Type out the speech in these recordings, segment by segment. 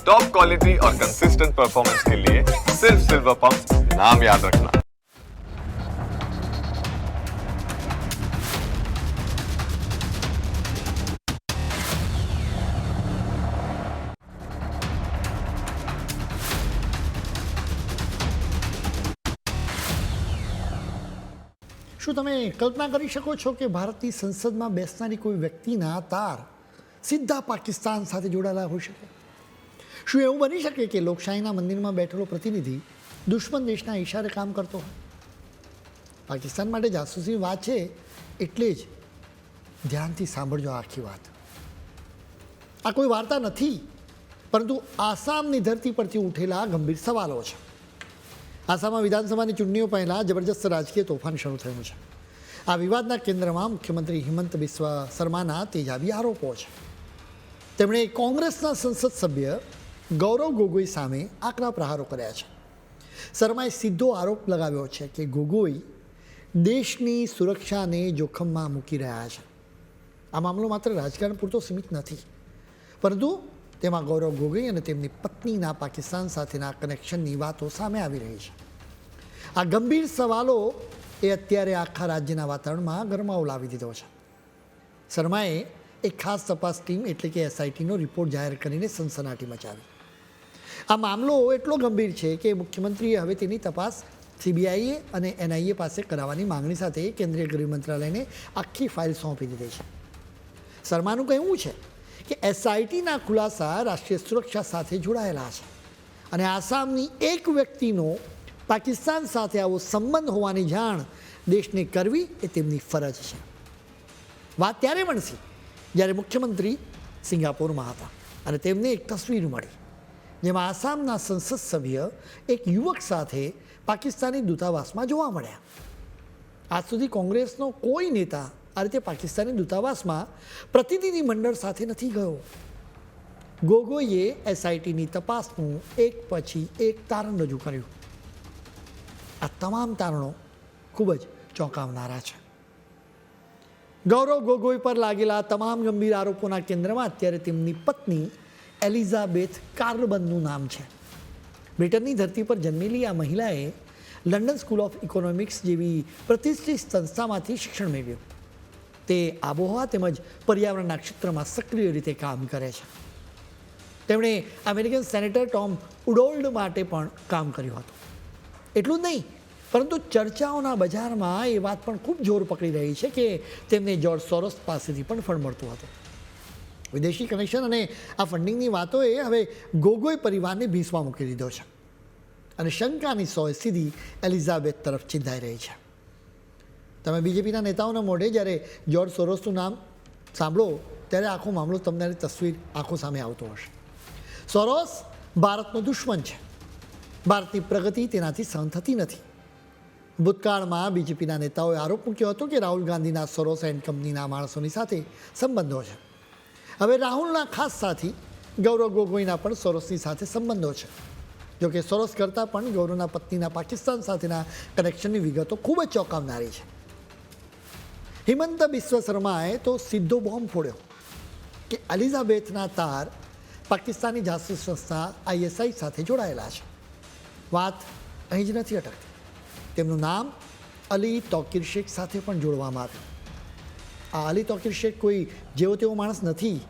Top quality और consistent performance के लिए सिर्फ सिल्वर पंप नाम याद रखना। શું તમે કલ્પના કરી શકો છો કે ભારતની સંસદમાં બેસનારી કોઈ વ્યક્તિના તાર સીધા પાકિસ્તાન સાથે જોડાયેલા હોઈ શકે? શું એવું બની શકે કે લોકશાહીના મંદિરમાં બેઠેલો પ્રતિનિધિ દુશ્મન દેશના ઈશારે કામ કરતો હોય? પાકિસ્તાન માટે જાસૂસી વાત છે એટલે જ ધ્યાનથી સાંભળજો આખી વાત. આ કોઈ વાર્તા નથી, પરંતુ આસામની ધરતી પરથી ઉઠેલા ગંભીર સવાલો છે. આસામમાં વિધાનસભાની ચૂંટણીઓ પહેલાં જબરજસ્ત રાજકીય તોફાન શરૂ થયું છે. આ વિવાદના કેન્દ્રમાં મુખ્યમંત્રી હિમંત બિસ્વા શર્માના તેજાબી આરોપો છે. તેમણે કોંગ્રેસના સંસદ સભ્ય ગૌરવ ગોગોઈ સામે આકરા પ્રહારો કર્યા છે. શર્માએ સીધો આરોપ લગાવ્યો છે કે ગોગોઈ દેશની સુરક્ષાને જોખમમાં મૂકી રહ્યા છે. આ મામલો માત્ર રાજકારણ પૂરતો સીમિત નથી, પરંતુ તેમાં ગૌરવ ગોગોઈ અને તેમની પત્નીના પાકિસ્તાન સાથેના કનેક્શનની વાતો સામે આવી રહી છે. આ ગંભીર સવાલો એ અત્યારે આખા રાજ્યના વાતાવરણમાં ગરમાવો લાવી દીધો છે. શર્માએ એક ખાસ તપાસ ટીમ એટલે કે એસઆઈટીનો રિપોર્ટ જાહેર કરીને સનસનાટી મચાવી. આ મામલો એટલો ગંભીર છે કે મુખ્યમંત્રીએ હવે તેની તપાસ સીબીઆઈએ અને એનઆઈએ પાસે કરાવવાની માંગણી સાથે કેન્દ્રીય ગૃહ મંત્રાલયને આખી ફાઇલ સોંપી દીધી છે. શર્માનું કહેવું છે કે એસઆઈટીના ખુલાસા રાષ્ટ્રીય સુરક્ષા સાથે જોડાયેલા છે અને આસામની એક વ્યક્તિનો પાકિસ્તાન સાથે આવો સંબંધ હોવાની જાણ દેશને કરવી એ તેમની ફરજ છે. વાત ત્યારે બનશે જ્યારે મુખ્યમંત્રી સિંગાપોરમાં હતા અને તેમને એક તસવીર મળી જેમાં આસામના સંસદ સભ્ય એક યુવક સાથે પાકિસ્તાની દૂતાવાસમાં જોવા મળ્યા. આજ સુધી કોંગ્રેસનો કોઈ નેતા આ રીતે પાકિસ્તાની દૂતાવાસમાં પ્રતિનિધિ મંડળ સાથે નથી ગયો. ગોગોઈએ એસઆઈટીની તપાસનું એક પછી એક તારણ રજૂ કર્યું. આ તમામ તારણો ખૂબ જ ચોંકાવનારા છે. ગૌરવ ગોગોઈ પર લાગેલા તમામ ગંભીર આરોપોના કેન્દ્રમાં અત્યારે તેમની પત્ની એલિઝાબેથ કાર્લબનનું નામ છે. બ્રિટનની ધરતી પર જન્મેલી આ મહિલાએ લંડન સ્કૂલ ઓફ ઇકોનોમિક્સ જેવી પ્રતિષ્ઠિત સંસ્થામાંથી શિક્ષણ મેળવ્યું. તે આબોહવા તેમજ પર્યાવરણના ક્ષેત્રમાં સક્રિય રીતે કામ કરે છે. તેમણે અમેરિકન સેનેટર ટોમ ઉડોલ્ડ માટે પણ કામ કર્યું હતું. એટલું જ નહીં, પરંતુ ચર્ચાઓના બજારમાં એ વાત પણ ખૂબ જોર પકડી રહી છે કે તેમને જોર્જ સોરોસ પાસેથી પણ ફંડ મળતું હતું. વિદેશી કનેક્શન અને આ ફંડિંગની વાતોએ હવે ગોગોઈ પરિવારને ભીસમાં મૂકી દીધો છે અને શંકાની સોય સીધી એલિઝાબેથ તરફ ચિંતાઈ રહી છે. તમે બીજેપીના નેતાઓના મોઢે જ્યારે જોર્જ સોરોસનું નામ સાંભળો ત્યારે આખો મામલો તમને તસવીર આંખો સામે આવતો હશે. સોરોસ ભારતનો દુશ્મન છે. ભારતની પ્રગતિ તેનાથી સહન થતી નથી. ભૂતકાળમાં બીજેપીના નેતાઓએ આરોપ મૂક્યો હતો કે રાહુલ ગાંધીના સોરોસ એન્ડ કંપનીના માણસોની સાથે સંબંધો છે. હવે રાહુલના ખાસ સાથી ગૌરવ ગોગોઈના પણ સોરોસની સાથે સંબંધો છે. જોકે સોરોસ કરતાં પણ ગૌરવના પત્નીના પાકિસ્તાન સાથેના કનેક્શનની વિગતો ખૂબ જ ચોંકાવનારી છે. હિમંત બિસ્વા શર્માએ તો સીધો બોમ્બ ફોડ્યો કે એલિઝાબેથના તાર પાકિસ્તાની જાસૂસ સંસ્થા આઈએસઆઈ સાથે જોડાયેલા છે. વાત અહીં જ નથી અટકતી. તેમનું નામ અલી તોકીર શેખ સાથે પણ જોડવામાં આવ્યું. આ અલી તોકીર શેખ કોઈ જેવો તેવો માણસ નથી.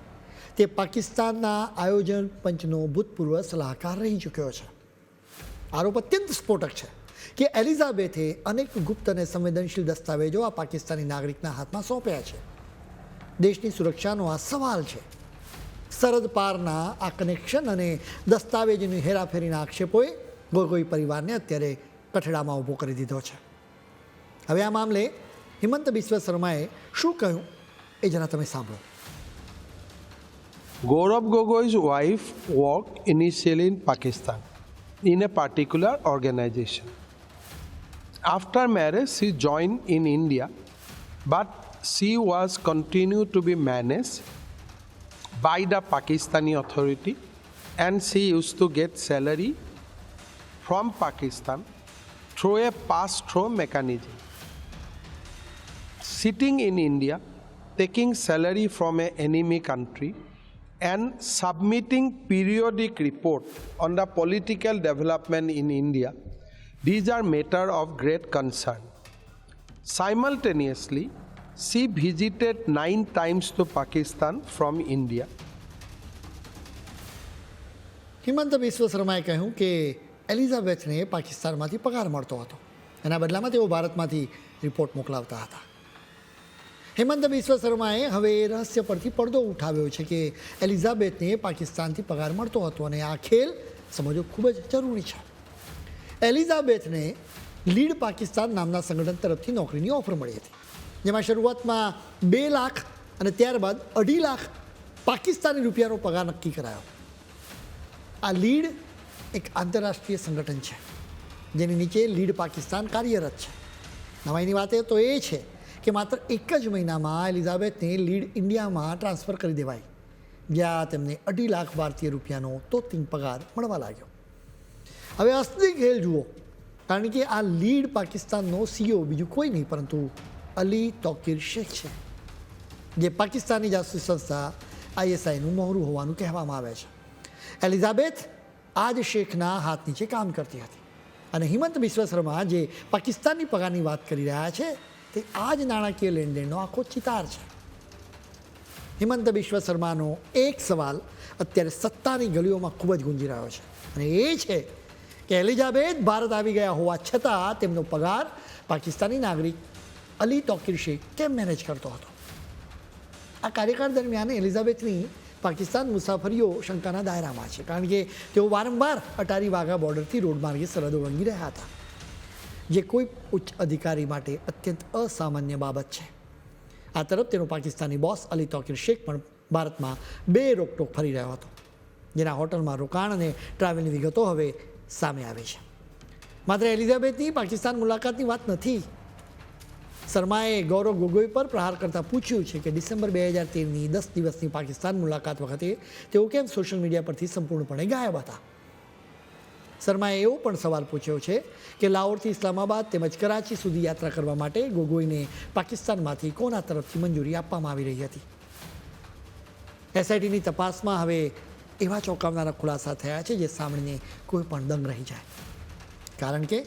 તે પાકિસ્તાનના આયોજન પંચનો ભૂતપૂર્વ સલાહકાર રહી ચૂક્યો છે. આરોપ અત્યંત સ્ફોટક છે કે એલિઝાબેથે અનેક ગુપ્ત અને સંવેદનશીલ દસ્તાવેજો આ પાકિસ્તાની નાગરિકના હાથમાં સોંપ્યા છે. દેશની સુરક્ષાનો આ સવાલ છે. સરહદ પારના આ કનેક્શન અને દસ્તાવેજોની હેરાફેરીના આક્ષેપોએ ગોગોઈ પરિવારને અત્યારે કઠેડામાં ઊભો કરી દીધો છે. હવે આ મામલે હિમંત બિસ્વા શર્માએ શું કહ્યું એ જરા તમે સાંભળો. Gaurav Gogoi's wife worked initially in Pakistan in a particular organization. After marriage, she joined in India, but she was continued to be managed by the Pakistani authority, and she used to get salary from Pakistan through a pass-through mechanism. Sitting in India, taking salary from an enemy country and submitting periodic report on the political development in India, these are matter of great concern. Simultaneously, she visited 9 times to Pakistan from India. Himanta Biswa શર્માએ કહ્યું કે એલિઝાબેથને પાકિસ્તાનમાંથી પગાર મળતો હતો, એના બદલામાં તેઓ ભારતમાંથી રિપોર્ટ મોકલાવતા હતા. હિમંત બિસ્વ શર્માએ હવે એ રહસ્ય પરથી પડદો ઉઠાવ્યો છે કે એલિઝાબેથને પાકિસ્તાનથી પગાર મળતો હતો અને આ ખેલ સમજવો ખૂબ જ જરૂરી છે. એલિઝાબેથને લીડ પાકિસ્તાન નામના સંગઠન તરફથી નોકરીની ઓફર મળી હતી, જેમાં શરૂઆતમાં 2 લાખ અને ત્યારબાદ 2.5 લાખ પાકિસ્તાની રૂપિયાનો પગાર નક્કી કરાયો. આ લીડ એક આંતરરાષ્ટ્રીય સંગઠન છે જેની નીચે લીડ પાકિસ્તાન કાર્યરત છે. નવાઈની વાત એ તો એ છે કે માત્ર 1 જ મહિનામાં એલિઝાબેથને લીડ ઇન્ડિયામાં ટ્રાન્સફર કરી દેવાઈ, જ્યાં તેમને 2.5 લાખ ભારતીય રૂપિયાનો તોતિંગ પગાર મળવા લાગ્યો. હવે અસલી ખેલ જુઓ, કારણ કે આ લીડ પાકિસ્તાનનો CEO બીજું કોઈ નહીં પરંતુ અલી તોકીર શેખ છે, જે પાકિસ્તાની જાસૂસી સંસ્થા ISIનું મોહરું હોવાનું કહેવામાં આવે છે. એલિઝાબેથ આ જ શેખના હાથ નીચે કામ કરતી હતી અને હિમંત બિસ્વ શર્મા જે પાકિસ્તાનની પગારની વાત કરી રહ્યા છે તે આ જ નાણાકીય લેણદેણનો આખો ચિતાર છે. હિમંત બિસ્વ શર્માનો એક સવાલ અત્યારે સત્તાની ગલીઓમાં ખૂબ જ ગુંજી રહ્યો છે અને એ છે કે એલિઝાબેથ ભારત આવી ગયા હોવા છતાં તેમનો પગાર પાકિસ્તાની નાગરિક અલી તોકીર શેખ કેમ મેનેજ કરતો હતો. આ કાર્યકાળ દરમિયાન એલિઝાબેથની પાકિસ્તાન મુસાફરીઓ શંકાના દાયરામાં છે, કારણ કે તેઓ વારંવાર અટારી વાઘા બોર્ડરથી રોડ માર્ગે સરહદો ઓળંગી રહ્યા હતા, જે કોઈ ઉચ્ચ અધિકારી માટે અત્યંત અસામાન્ય બાબત છે. આ તરફ તેનો પાકિસ્તાની બોસ અલી તોકીર શેખ પણ ભારતમાં બેરોકટોક ફરી રહ્યો હતો, જેના હોટલમાં રોકાણ અને ટ્રાવેલની વિગતો હવે સામે આવી છે. માત્ર એલિઝાબેથની પાકિસ્તાન મુલાકાતની વાત નથી. શર્માએ ગૌરવ ગોગોઈ પર પ્રહાર કરતાં પૂછ્યું છે કે ડિસેમ્બર 2013ની 10 દિવસની પાકિસ્તાન મુલાકાત વખતે તેઓ કેમ સોશિયલ મીડિયા પરથી સંપૂર્ણપણે ગાયબ હતા. શર્માએ એવો પણ સવાલ પૂછ્યો છે કે લાહોરથી ઇસ્લામાબાદ તેમજ કરાચી સુધી યાત્રા કરવા માટે ગોગોઈને પાકિસ્તાનમાંથી કોના તરફથી મંજૂરી આપવામાં આવી રહી હતી. SITની તપાસમાં હવે એવા ચોંકાવનારા ખુલાસા થયા છે જે સાંભળીને કોઈ પણ દંગ રહી જાય, કારણ કે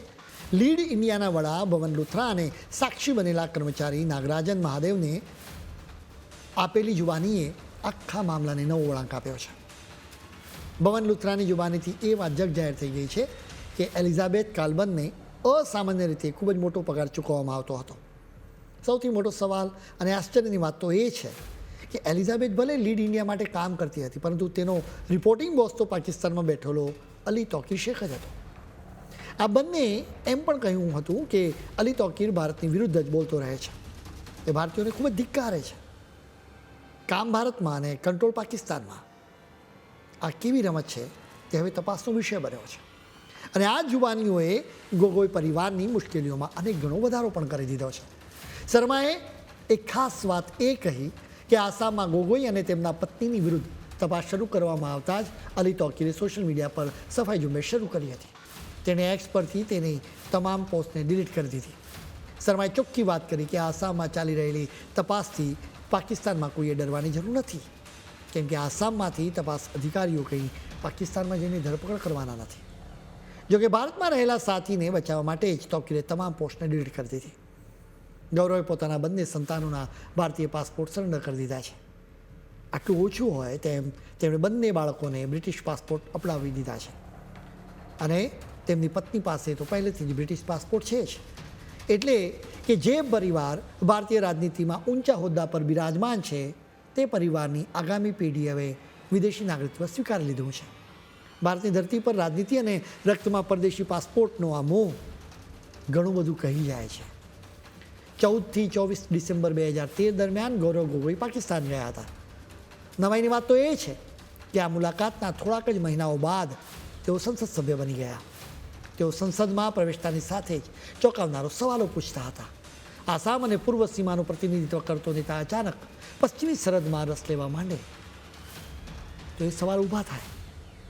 લીડ ઇન્ડિયાના વડા ભવન લુથરા અને સાક્ષી બનેલા કર્મચારી નાગરાજન મહાદેવને આપેલી જુબાનીએ આખા મામલાને નવો વળાંક આપ્યો છે. ભવન લુથરાની જુબાનીથી એ વાત જગજાહેર થઈ ગઈ છે કે એલિઝાબેથ કાલ્બનને અસામાન્ય રીતે ખૂબ જ મોટો પગાર ચૂકવવામાં આવતો હતો. સૌથી મોટો સવાલ અને આશ્ચર્યની વાત તો એ છે કે એલિઝાબેથ ભલે લીડ ઇન્ડિયા માટે કામ કરતી હતી, પરંતુ તેનો રિપોર્ટિંગ બોસ તો પાકિસ્તાનમાં બેઠેલો અલી તોકીર શેખ જ હતો. આ બંને એમ પણ કહ્યું હતું કે અલી તોકીર ભારતની વિરુદ્ધ જ બોલતો રહે છે, એ ભારતીયોને ખૂબ જ ધિક્કારે છે. કામ ભારતમાં અને કંટ્રોલ પાકિસ્તાનમાં. આ કેવી રમત છે તે હવે તપાસનો વિષય બન્યો છે અને આ જુબાનીઓએ ગોગોઈ પરિવારની મુશ્કેલીઓમાં અનેક ગણો વધારો પણ કરી દીધો છે. શર્માએ એક ખાસ વાત એ કહી કે આસામમાં ગોગોઈ અને તેમના પત્નીની વિરુદ્ધ તપાસ શરૂ કરવામાં આવતા જ અલી તોકીરે સોશિયલ મીડિયા પર સફાઈ ઝુંબેશ શરૂ કરી હતી. તેણે એક્સ પરથી તેની તમામ પોસ્ટને ડિલીટ કરી દીધી. શર્માએ ચોખ્ખી વાત કરી કે આસામમાં ચાલી રહેલી તપાસથી પાકિસ્તાનમાં કોઈએ ડરવાની જરૂર નથી, કેમ કે આસામમાંથી તપાસ અધિકારીઓ કંઈ પાકિસ્તાનમાં જઈને ધરપકડ કરવાના નથી. જોકે ભારતમાં રહેલા સાથીને બચાવવા માટે જ તોકીરે તમામ પોસ્ટને ડિલીટ કરી દીધી. ગૌરવે પોતાના બંને સંતાનોના ભારતીય પાસપોર્ટ સરેન્ડર કરી દીધા છે. આટલું ઓછું હોય તેમ તેમણે બંને બાળકોને બ્રિટિશ પાસપોર્ટ અપનાવી દીધા છે અને તેમની પત્ની પાસે તો પહેલેથી જ બ્રિટિશ પાસપોર્ટ છે જ. એટલે કે જે પરિવાર ભારતીય રાજનીતિમાં ઊંચા હોદ્દા પર બિરાજમાન છે તે પરિવારની આગામી પેઢી હવે વિદેશી નાગરિકત્વ સ્વીકારી લીધું છે. ભારતની ધરતી પર રાજનીતિ અને રક્તમાં પરદેશી પાસપોર્ટનો આ મોહ ઘણું બધું કહી જાય છે. 14થી 24 ડિસેમ્બર 2013 દરમિયાન ગૌરવ ગોગોઈ પાકિસ્તાન ગયા હતા. નવાઈની વાત તો એ છે કે આ મુલાકાતના થોડાક જ મહિનાઓ બાદ તેઓ સંસદ સભ્ય બની ગયા. તેઓ સંસદમાં પ્રવેશતાની સાથે જ ચોંકાવનારો સવાલો પૂછતા હતા. આસામ અને પૂર્વ સીમાનું પ્રતિનિધિત્વ કરતો નેતા અચાનક પશ્ચિમી સરહદમાં રસ લેવા માંડે તો એ સવાલ ઊભા થાય.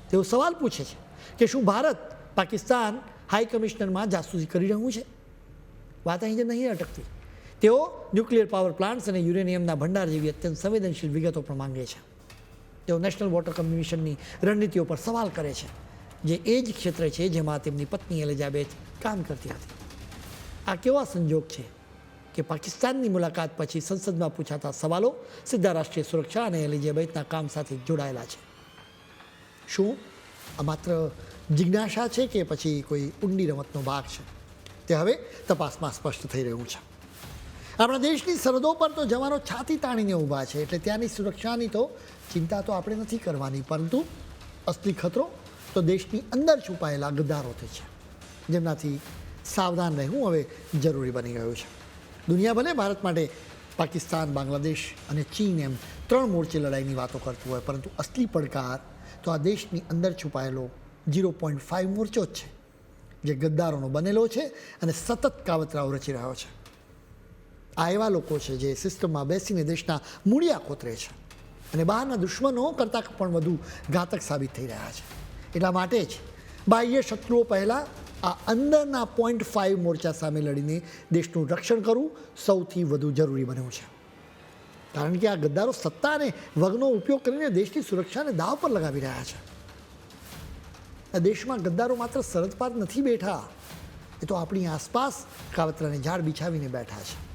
તેઓ સવાલ પૂછે છે કે શું ભારત પાકિસ્તાન હાઈ કમિશનરમાં જાસૂસી કરી રહ્યું છે? વાત અહીં જ નહીં અટકતી. તેઓ ન્યુક્લિયર પાવર પ્લાન્ટ્સ અને યુરેનિયમના ભંડાર જેવી અત્યંત સંવેદનશીલ વિગતો પણ માંગે છે. તેઓ નેશનલ વોટર કમિશનની રણનીતિઓ પર સવાલ કરે છે, જે એ જ ક્ષેત્ર છે જેમાં તેમની પત્ની એલિઝાબેથ કામ કરતી હતી. આ કેવા સંજોગ છે કે પાકિસ્તાનની મુલાકાત પછી સંસદમાં પૂછાતા સવાલો સીધા રાષ્ટ્રીય સુરક્ષા અને એલિઝાબેથના કામ સાથે જોડાયેલા છે. શું આ માત્ર જિજ્ઞાસા છે કે પછી કોઈ ઊંડી રમતનો ભાગ છે? તે હવે તપાસમાં સ્પષ્ટ થઈ રહ્યું છે. આપણા દેશની સરહદો પર તો જવાનો છાતી તાણીને ઊભા છે, એટલે ત્યાંની સુરક્ષાની તો ચિંતા તો આપણે નથી કરવાની, પરંતુ અસલી ખતરો તો દેશની અંદર છુપાયેલા ગદ્દારોથી છે, જેમનાથી સાવધાન રહેવું હવે જરૂરી બની ગયું છે. દુનિયા ભલે ભારત માટે પાકિસ્તાન, બાંગ્લાદેશ અને ચીન એમ 3 મોરચે લડાઈની વાતો કરતું હોય, પરંતુ અસલી પડકાર તો આ દેશની અંદર છુપાયેલો 0.5 મોરચો જ છે, જે ગદ્દારોનો બનેલો છે અને સતત કાવતરાઓ રચી રહ્યો છે. આ એવા લોકો છે જે સિસ્ટમમાં બેસીને દેશના મૂળિયા કોતરે છે અને બહારના દુશ્મનો કરતાં પણ વધુ ઘાતક સાબિત થઈ રહ્યા છે. એટલા માટે જ બાહ્ય શત્રુઓ પહેલાં આ અંદરના 0.5 મોરચા સામે લડીને દેશનું રક્ષણ કરવું સૌથી વધુ જરૂરી બન્યું છે. કારણ કે આ ગદ્દારો સત્તા અને વગનો ઉપયોગ કરીને દેશની સુરક્ષાને દાવ પર લગાવી રહ્યા છે. આ દેશમાં ગદ્દારો માત્ર સરહદ પાર નથી બેઠા, એ તો આપણી આસપાસ કાવતરાને ઝાડ બિછાવીને બેઠા છે.